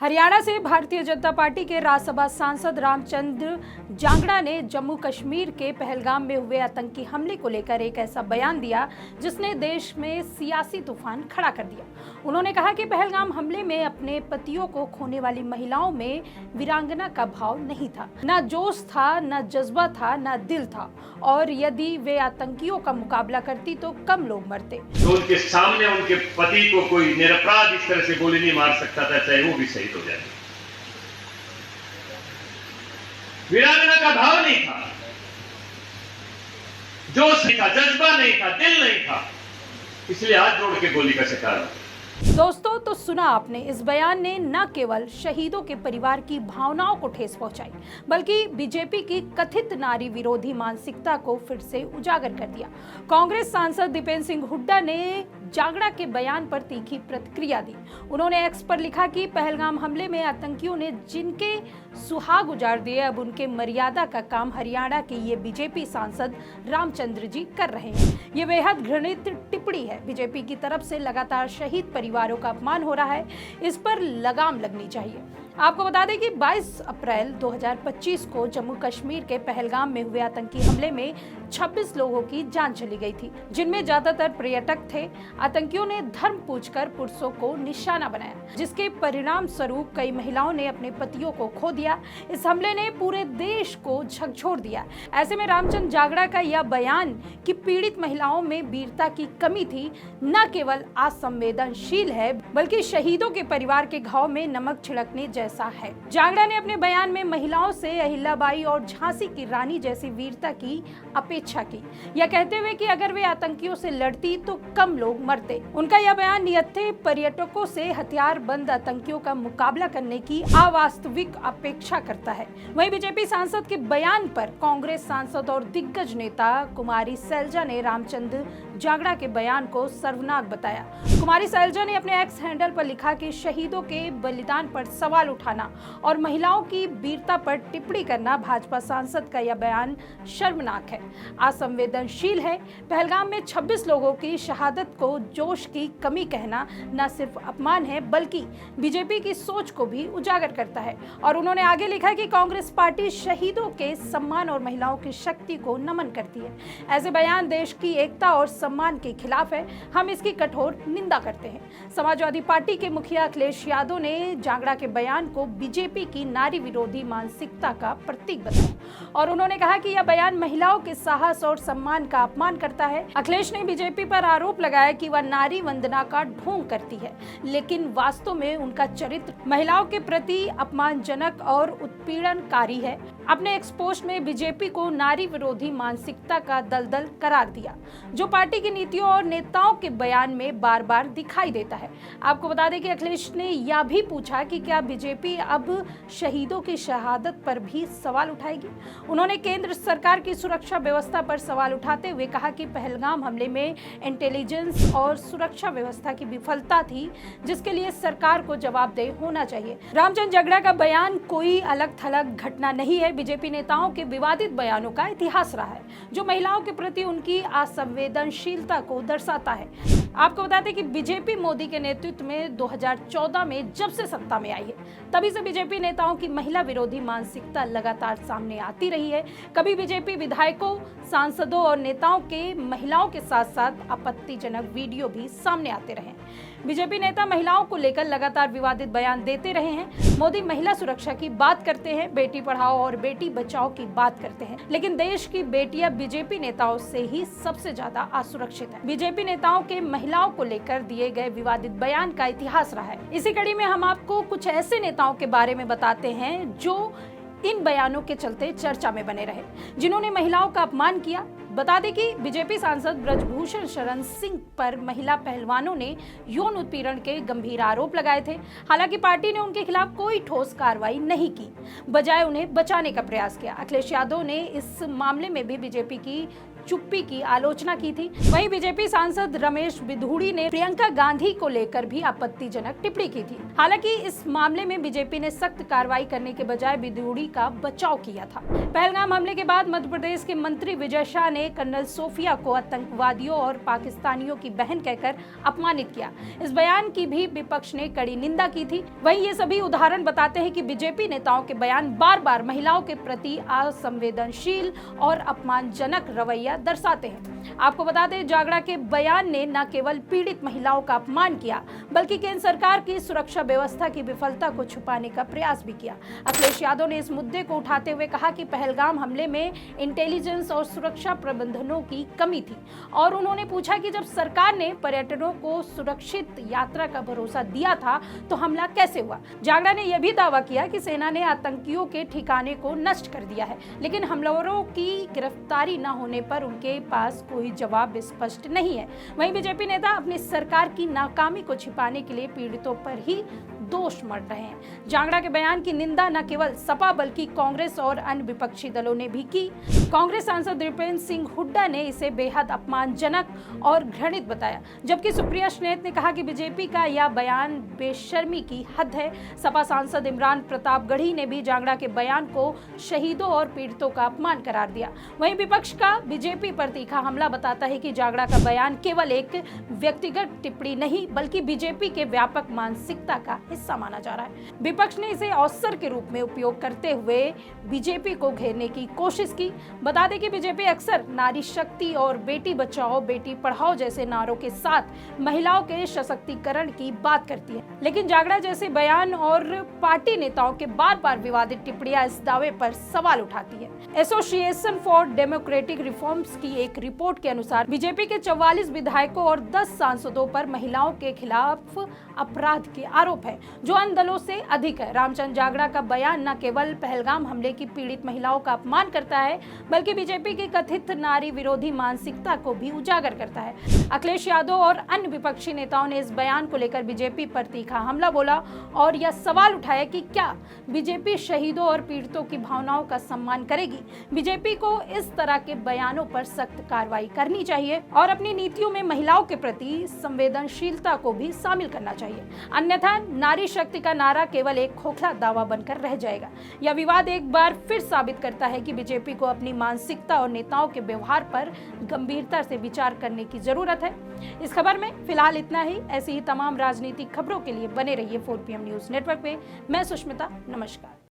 हरियाणा से भारतीय जनता पार्टी के राज्यसभा सांसद रामचंद्र जांगड़ा ने जम्मू कश्मीर के पहलगाम में हुए आतंकी हमले को लेकर एक ऐसा बयान दिया जिसने देश में सियासी तूफान खड़ा कर दिया। उन्होंने कहा कि पहलगाम हमले में अपने पतियों को खोने वाली महिलाओं में वीरांगना का भाव नहीं था, न जोश था, न जज्बा था, न दिल था, और यदि वे आतंकियों का मुकाबला करती तो कम लोग मरते। तो उनके सामने उनके पति को कोई निरपराध इस तरह से गोली नहीं मार सकता था, चाहे वो भी शहीद हो जाए। वीरांगना का भाव नहीं था, जोश नहीं था, जज्बा नहीं था, दिल नहीं था, इसलिए हाथ जोड़ के गोली का शिकार हुआ। दोस्तों, तो सुना आपने, इस बयान ने न केवल शहीदों के परिवार की भावनाओं को ठेस पहुंचाई, बल्कि बीजेपी की कथित नारी विरोधी मानसिकता को फिर से उजागर कर दिया। कांग्रेस सांसद दीपेंद्र सिंह हुड्डा ने जांगड़ा के बयान पर तीखी प्रतिक्रिया दी। उन्होंने एक्स पर लिखा कि पहलगाम हमले में आतंकियों ने जिनके सुहाग उजाड़ दिए, अब उनके मर्यादा का काम हरियाणा के ये बीजेपी सांसद रामचंद्र जी कर रहे हैं। ये बेहद घृणित टिप्पणी है। बीजेपी की तरफ से लगातार शहीद परिवारों का अपमान हो रहा है, इस पर लगाम लगनी चाहिए। आपको बता दें कि 22 अप्रैल 2025 को जम्मू कश्मीर के पहलगाम में हुए आतंकी हमले में 26 लोगों की जान चली गई थी, जिनमें ज्यादातर पर्यटक थे। आतंकियों ने धर्म पूछकर पुरुषों को निशाना बनाया, जिसके परिणाम स्वरूप कई महिलाओं ने अपने पतियों को खो दिया। इस हमले ने पूरे देश को झकझोर दिया। ऐसे में रामचंद्र जांगड़ा का यह बयान कि पीड़ित महिलाओं में वीरता की कमी थी, न केवल असंवेदनशील है, बल्कि शहीदों के परिवार के घाव में नमक छिड़कने जैसा है। जांगड़ा ने अपने बयान में महिलाओं से अहिल्याबाई और झांसी की रानी जैसी वीरता की अपेक्षा की, यह कहते हुए कि अगर वे आतंकियों से लड़ती तो कम लोग मरते। उनका यह बयान निहत्थे पर्यटकों से हथियारबंद आतंकियों का मुकाबला करने की अवास्तविक अपेक्षा करता है। वहीं बीजेपी सांसद के बयान पर कांग्रेस सांसद और दिग्गज नेता कुमारी सैलजा ने रामचंद्र जांगड़ा के बयान को सर्वनाक बताया। कुमारी सैलजा ने अपने एक्स हैंडल पर लिखा कि शहीदों के बलिदान पर सवाल उठाना और महिलाओं की वीरता पर टिप्पणी करना भाजपा सांसद का यह बयान शर्मनाक है, असंवेदनशील है। पहलगाम में 26 लोगों की शहादत को जोश की कमी कहना न सिर्फ अपमान है, बल्कि बीजेपी की सोच को भी उजागर करता है। और उन्होंने आगे लिखा कि कांग्रेस पार्टी शहीदों के सम्मान और महिलाओं की शक्ति को नमन करती है। ऐसे बयान देश की एकता और सम्मान के खिलाफ है। हम इसकी कठोर निंदा करते हैं। समाजवादी पार्टी के मुखिया अखिलेश यादव ने जांगड़ा के बयान को बीजेपी की नारी विरोधी मानसिकता का प्रतीक बताया और उन्होंने कहा कि यह बयान महिलाओं के साहस और सम्मान का अपमान करता है। अखिलेश ने बीजेपी पर आरोप लगाया कि वह नारी वंदना का ढोंग करती है, लेकिन वास्तव में उनका चरित्र महिलाओं के प्रति अपमानजनक और उत्पीड़नकारी है। अपने एक्सपोस्ट में बीजेपी को नारी विरोधी मानसिकता का दलदल करार दिया, जो पार्टी की नीतियों और नेताओं के बयान में बार बार दिखाई देता है। आपको बता दें कि अखिलेश ने यह भी पूछा कि क्या बीजेपी अब शहीदों की शहादत पर भी सवाल उठाएगी। उन्होंने केंद्र सरकार की सुरक्षा व्यवस्था पर सवाल उठाते हुए कहा कि पहलगाम हमले में इंटेलिजेंस और सुरक्षा व्यवस्था की विफलता थी, जिसके लिए सरकार को जवाबदेह होना चाहिए। रामचंद्र जांगड़ा का बयान कोई अलग थलग घटना नहीं है। बीजेपी नेताओं के विवादित बयानों का इतिहास रहा है, जो महिलाओं के प्रति उनकी असंवेदनशीलता को दर्शाता है। आपको बता दें कि बीजेपी मोदी के नेतृत्व में 2014 में जब से सत्ता में आई है, तभी से बीजेपी नेताओं की महिला विरोधी मानसिकता लगातार सामने आती रही है। कभी बीजेपी विधायकों, सांसदों और नेताओं के महिलाओं के साथ साथ आपत्तिजनक वीडियो भी सामने आते रहे। बीजेपी नेता महिलाओं को लेकर लगातार विवादित बयान देते रहे हैं। मोदी महिला सुरक्षा की बात करते हैं, बेटी पढ़ाओ और बेटी बचाओ की बात करते हैं, लेकिन देश की बेटियां बीजेपी नेताओं से ही सबसे ज्यादा असुरक्षित है। बीजेपी नेताओं के महिलाओं को लेकर दिए गए विवादित बयान का इतिहास रहा है। इसी कड़ी में हम आपको कुछ ऐसे नेताओं के बारे में बताते हैं जो इन बयानों के चलते चर्चा में बने रहे, जिन्होंने महिलाओं का अपमान किया। बता दें कि बीजेपी सांसद ब्रजभूषण शरण सिंह पर महिला पहलवानों ने यौन उत्पीड़न के गंभीर आरोप लगाए थे। हालांकि पार्टी ने उनके खिलाफ कोई ठोस कार्रवाई नहीं की, बजाय उन्हें बचाने का प्रयास किया। अखिलेश यादव ने इस मामले में भी बीजेपी की चुप्पी की आलोचना की थी। वहीं बीजेपी सांसद रमेश बिधूड़ी ने प्रियंका गांधी को लेकर भी आपत्तिजनक टिप्पणी की थी। हालांकि इस मामले में बीजेपी ने सख्त कार्रवाई करने के बजाय बिधूड़ी का बचाव किया था। पहलगाम हमले के बाद मध्य प्रदेश के मंत्री विजय शाह ने कर्नल सोफिया को आतंकवादियों और पाकिस्तानियों की बहन कहकर अपमानित किया। इस बयान की भी विपक्ष ने कड़ी निंदा की थी। वहीं ये सभी उदाहरण बताते हैं कि बीजेपी नेताओं के बयान बार बार महिलाओं के प्रति असंवेदनशील और अपमानजनक रवैया दर्शाते हैं। आपको बता दें, जागड़ा के बयान ने न केवल पीड़ित महिलाओं का अपमान किया, बल्कि केंद्र सरकार की सुरक्षा व्यवस्था की विफलता को छुपाने का प्रयास भी किया। अखिलेश यादव ने इस मुद्दे को उठाते हुए कहा कि पहलगाम हमले में इंटेलिजेंस और सुरक्षा प्रबंधनों की कमी थी और उन्होंने पूछा कि जब सरकार ने पर्यटकों को सुरक्षित यात्रा का भरोसा दिया था तो हमला कैसे हुआ। जागड़ा ने यह भी दावा किया कि सेना ने आतंकियों के ठिकाने को नष्ट कर दिया है, लेकिन हमलावरों की गिरफ्तारी न होने पर उनके पास कोई जवाब स्पष्ट नहीं है। वहीं बीजेपी नेता अपनी सरकार की नाकामी को छिपाने के लिए पीड़ितों पर ही दोष मढ़ रहे हैं। जागड़ा के बयान की निंदा न केवल सपा बल्कि कांग्रेस और अन्य विपक्षी दलों ने भी की। कांग्रेस सांसद दीपेंद्र सिंह हुड्डा ने इसे बेहद अपमानजनक और घृणित बताया, जबकि सुप्रिया श्रीनेत ने कहा कि बीजेपी का यह बयान बेशर्मी की हद है। सपा सांसद इमरान प्रतापगढ़ी ने भी जागड़ा के बयान को शहीदों और पीड़ितों का अपमान करार दिया। वहीं विपक्ष का बीजेपी पर तीखा हमला बताता है कि जागड़ा का बयान केवल एक व्यक्तिगत टिप्पणी नहीं बल्कि बीजेपी के व्यापक मानसिकता का हिस्सा माना जा रहा है। विपक्ष ने इसे अवसर के रूप में उपयोग करते हुए बीजेपी को घेरने की कोशिश की। बता दें कि बीजेपी अक्सर नारी शक्ति और बेटी बचाओ बेटी पढ़ाओ जैसे नारों के साथ महिलाओं के सशक्तिकरण की बात करती है, लेकिन जागड़ा जैसे बयान और पार्टी नेताओं के बार बार विवादित टिप्पणियां इस दावे पर सवाल उठाती है। एसोसिएशन फॉर डेमोक्रेटिक रिफॉर्म्स की एक रिपोर्ट के अनुसार बीजेपी के 44 विधायकों और 10 सांसदों पर महिलाओं के खिलाफ अपराध के आरोप है, जो अन्य दलों से अधिक है। रामचंद्र जागड़ा का बयान न केवल पहलगाम हमले की पीड़ित महिलाओं का अपमान करता है बल्कि बीजेपी की कथित नारी विरोधी मानसिकता को भी उजागर करता है। अखिलेश यादव और अन्य विपक्षी नेताओं ने इस बयान को लेकर बीजेपी पर तीखा हमला बोला और यह सवाल उठाया कि क्या बीजेपी शहीदों और पीड़ितों की भावनाओं का सम्मान करेगी। बीजेपी को इस तरह के बयानों पर सख्त कार्रवाई करनी चाहिए और अपनी नीतियों में महिलाओं के प्रति संवेदनशीलता को भी शामिल करना चाहिए, अन्यथा नारी शक्ति का नारा केवल एक खोखला दावा बनकर रह जाएगा। यह विवाद एक बार फिर साबित करता है कि बीजेपी को अपनी मानसिकता और नेताओं के व्यवहार पर गंभीरता से विचार करने की जरूरत है। इस खबर में फिलहाल इतना ही। ऐसी ही तमाम राजनीतिक खबरों के लिए बने रहिए 4PM न्यूज नेटवर्क पे। मैं सुष्मिता, नमस्कार।